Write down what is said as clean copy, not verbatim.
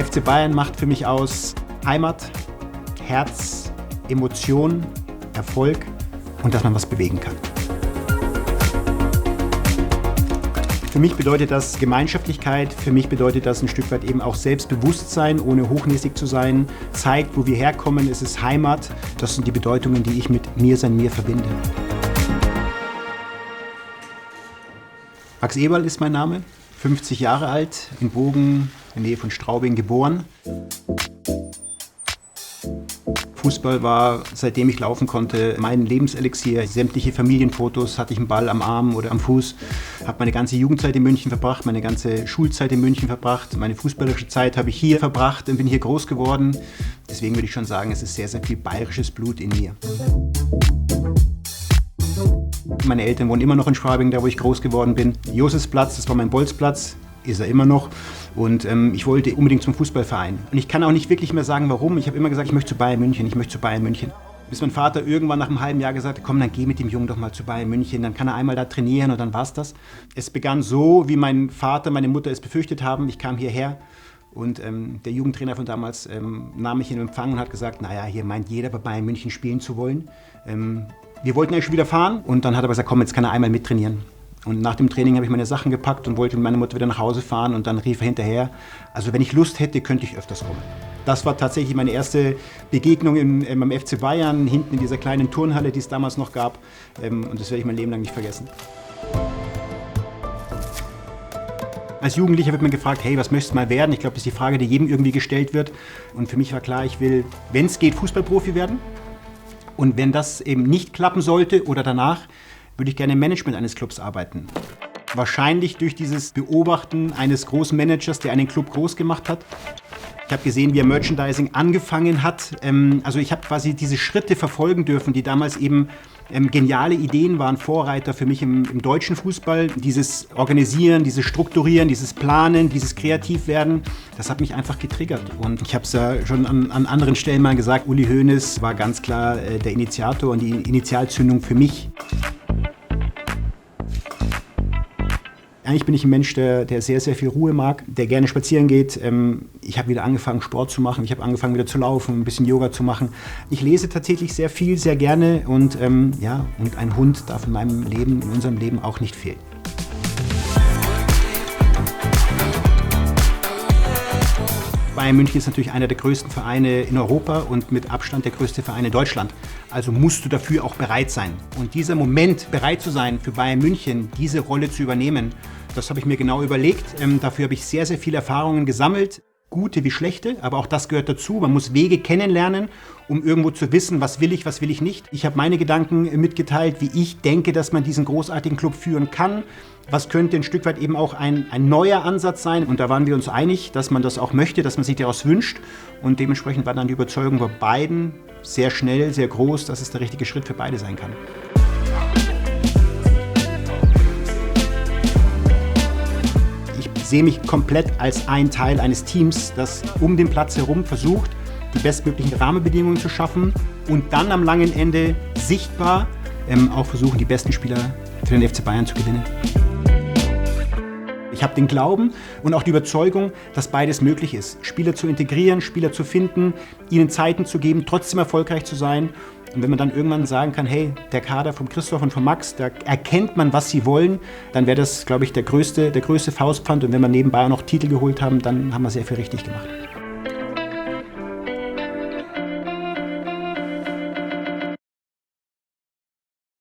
FC Bayern macht für mich aus Heimat, Herz, Emotion, Erfolg und dass man was bewegen kann. Für mich bedeutet das Gemeinschaftlichkeit, für mich bedeutet das ein Stück weit eben auch Selbstbewusstsein, ohne hochnäsig zu sein, zeigt, wo wir herkommen, es ist Heimat. Das sind die Bedeutungen, die ich mit mir sein mir verbinde. Max Eberl ist mein Name, 50 Jahre alt, in Bogen, in der Nähe von Straubing geboren. Fußball war, seitdem ich laufen konnte, mein Lebenselixier. Sämtliche Familienfotos hatte ich einen Ball am Arm oder am Fuß. Habe meine ganze Jugendzeit in München verbracht, meine ganze Schulzeit in München verbracht. Meine fußballerische Zeit habe ich hier verbracht und bin hier groß geworden. Deswegen würde ich schon sagen, es ist sehr, sehr viel bayerisches Blut in mir. Meine Eltern wohnen immer noch in Schwabing, da wo ich groß geworden bin. Josefsplatz, das war mein Bolzplatz, ist er immer noch. Und ich wollte unbedingt zum Fußballverein. Und ich kann auch nicht wirklich mehr sagen, warum. Ich habe immer gesagt, ich möchte zu Bayern München, ich möchte zu Bayern München. Bis mein Vater irgendwann nach einem halben Jahr gesagt hat, komm, dann geh mit dem Jungen doch mal zu Bayern München, dann kann er einmal da trainieren und dann war's das. Es begann so, wie mein Vater, meine Mutter es befürchtet haben. Ich kam hierher und der Jugendtrainer von damals nahm mich in Empfang und hat gesagt, naja, hier meint jeder bei Bayern München spielen zu wollen. Wir wollten eigentlich schon wieder fahren und dann hat er gesagt, komm, jetzt kann er einmal mittrainieren. Und nach dem Training habe ich meine Sachen gepackt und wollte mit meiner Mutter wieder nach Hause fahren und dann rief er hinterher, also wenn ich Lust hätte, könnte ich öfters kommen. Das war tatsächlich meine erste Begegnung beim FC Bayern, hinten in dieser kleinen Turnhalle, die es damals noch gab. Und das werde ich mein Leben lang nicht vergessen. Als Jugendlicher wird man gefragt, hey, was möchtest du mal werden? Ich glaube, das ist die Frage, die jedem irgendwie gestellt wird. Und für mich war klar, ich will, wenn es geht, Fußballprofi werden. Und wenn das eben nicht klappen sollte oder danach, würde ich gerne im Management eines Clubs arbeiten. Wahrscheinlich durch dieses Beobachten eines großen Managers, der einen Club groß gemacht hat. Ich habe gesehen, wie er Merchandising angefangen hat. Also ich habe quasi diese Schritte verfolgen dürfen, die damals eben geniale Ideen waren, Vorreiter für mich im deutschen Fußball. Dieses Organisieren, dieses Strukturieren, dieses Planen, dieses Kreativwerden, das hat mich einfach getriggert. Und ich habe es ja schon an anderen Stellen mal gesagt, Uli Hoeneß war ganz klar der Initiator und die Initialzündung für mich. Eigentlich bin ich ein Mensch, der sehr, sehr viel Ruhe mag, der gerne spazieren geht. Ich habe wieder angefangen, Sport zu machen. Ich habe angefangen, wieder zu laufen, ein bisschen Yoga zu machen. Ich lese tatsächlich sehr viel, sehr gerne. Und und ein Hund darf in meinem Leben, in unserem Leben auch nicht fehlen. Bayern München ist natürlich einer der größten Vereine in Europa und mit Abstand der größte Verein in Deutschland. Also musst du dafür auch bereit sein. Und dieser Moment, bereit zu sein, für Bayern München diese Rolle zu übernehmen, das habe ich mir genau überlegt. Dafür habe ich sehr, sehr viele Erfahrungen gesammelt. Gute wie schlechte, aber auch das gehört dazu. Man muss Wege kennenlernen, um irgendwo zu wissen, was will ich nicht. Ich habe meine Gedanken mitgeteilt, wie ich denke, dass man diesen großartigen Club führen kann. Was könnte ein Stück weit eben auch ein neuer Ansatz sein? Und da waren wir uns einig, dass man das auch möchte, dass man sich daraus wünscht. Und dementsprechend war dann die Überzeugung bei beiden sehr schnell, sehr groß, dass es der richtige Schritt für beide sein kann. Ich sehe mich komplett als ein Teil eines Teams, das um den Platz herum versucht, die bestmöglichen Rahmenbedingungen zu schaffen und dann am langen Ende sichtbar auch versuchen, die besten Spieler für den FC Bayern zu gewinnen. Ich habe den Glauben und auch die Überzeugung, dass beides möglich ist. Spieler zu integrieren, Spieler zu finden, ihnen Zeiten zu geben, trotzdem erfolgreich zu sein. Und wenn man dann irgendwann sagen kann, hey, der Kader von Christoph und von Max, da erkennt man, was sie wollen, dann wäre das, glaube ich, der größte Faustpfand. Und wenn wir nebenbei auch noch Titel geholt haben, dann haben wir sehr viel richtig gemacht.